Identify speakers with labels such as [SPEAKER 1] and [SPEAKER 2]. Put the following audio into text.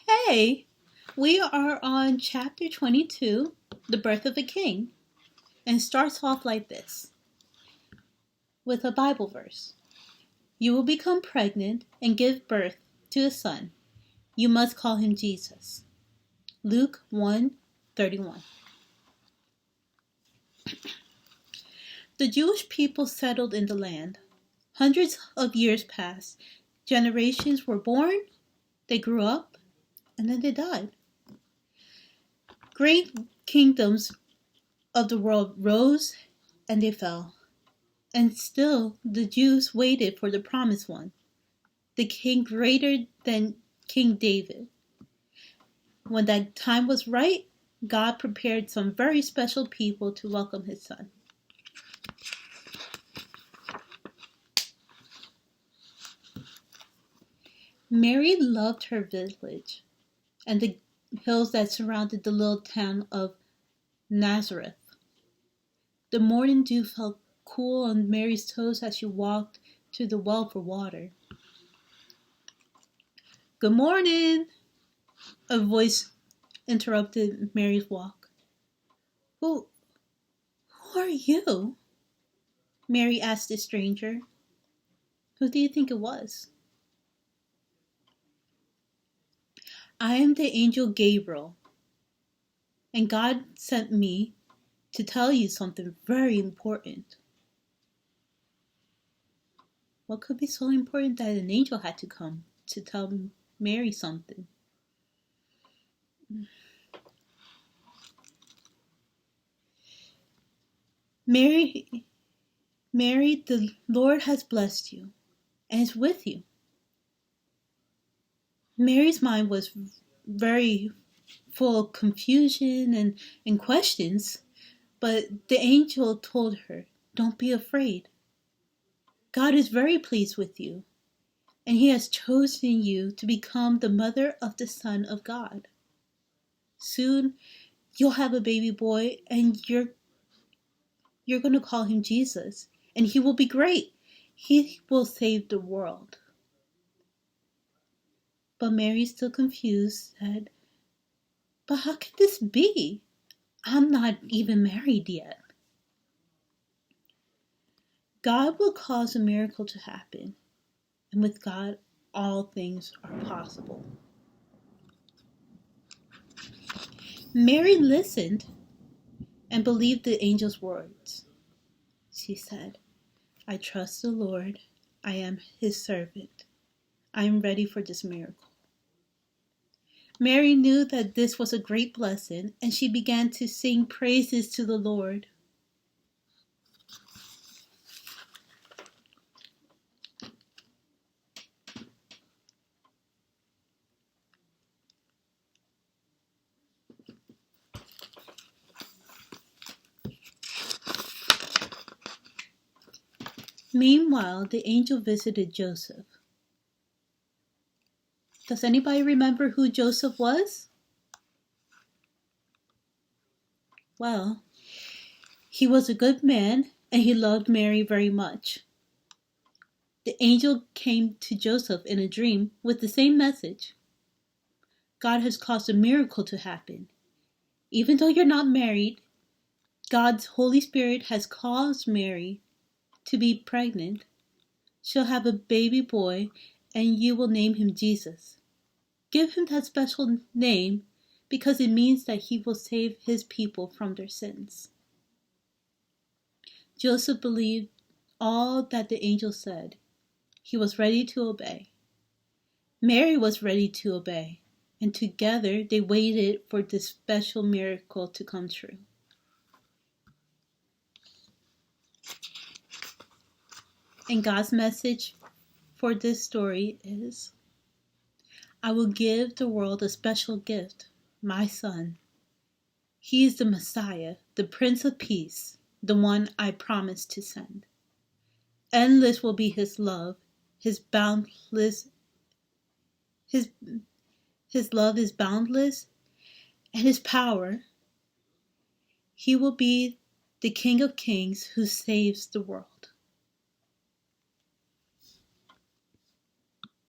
[SPEAKER 1] Hey, we are on chapter 22, The Birth of a King, and it starts off like this with a Bible verse. You will become pregnant and give birth to a son. You must call him Jesus. Luke 1:31. The Jewish people settled in the land. Hundreds of years passed. Generations were born, they grew up, and then they died. Great kingdoms of the world rose and they fell. And still the Jews waited for the promised one, the king greater than King David. When that time was right, God prepared some very special people to welcome his son. Mary loved her village and the hills that surrounded the little town of Nazareth. The morning dew felt cool on Mary's toes as she walked to the well for water. "Good morning," a voice interrupted Mary's walk. Who are you?" Mary asked the stranger. "Who do you think it was?" "I am the angel Gabriel, and God sent me to tell you something very important." What could be so important that an angel had to come to tell Mary something? Mary, the Lord has blessed you and is with you. Mary's mind was very full of confusion and questions, but the angel told her, "Don't be afraid. God is very pleased with you, and he has chosen you to become the mother of the Son of God. Soon you'll have a baby boy, and you're going to call him Jesus, and he will be great. He will save the world." But Mary, still confused, said, "But how can this be? I'm not even married yet." God will cause a miracle to happen, and with God, all things are possible. Mary listened and believed the angel's words. She said, "I trust the Lord. I am his servant. I am ready for this miracle." Mary knew that this was a great blessing, and she began to sing praises to the Lord. Meanwhile, the angel visited Joseph. Does anybody remember who Joseph was? Well, he was a good man and he loved Mary very much. The angel came to Joseph in a dream with the same message. God has caused a miracle to happen. Even though you're not married, God's Holy Spirit has caused Mary to be pregnant. She'll have a baby boy and you will name him Jesus. Give him that special name because it means that he will save his people from their sins. Joseph believed all that the angel said. He was ready to obey. Mary was ready to obey, and together they waited for this special miracle to come true. And God's message for this story is, "I will give the world a special gift, my son. He is the Messiah, the Prince of Peace, the one I promised to send. Endless will be his love, his love is boundless, and his power. He will be the King of Kings who saves the world."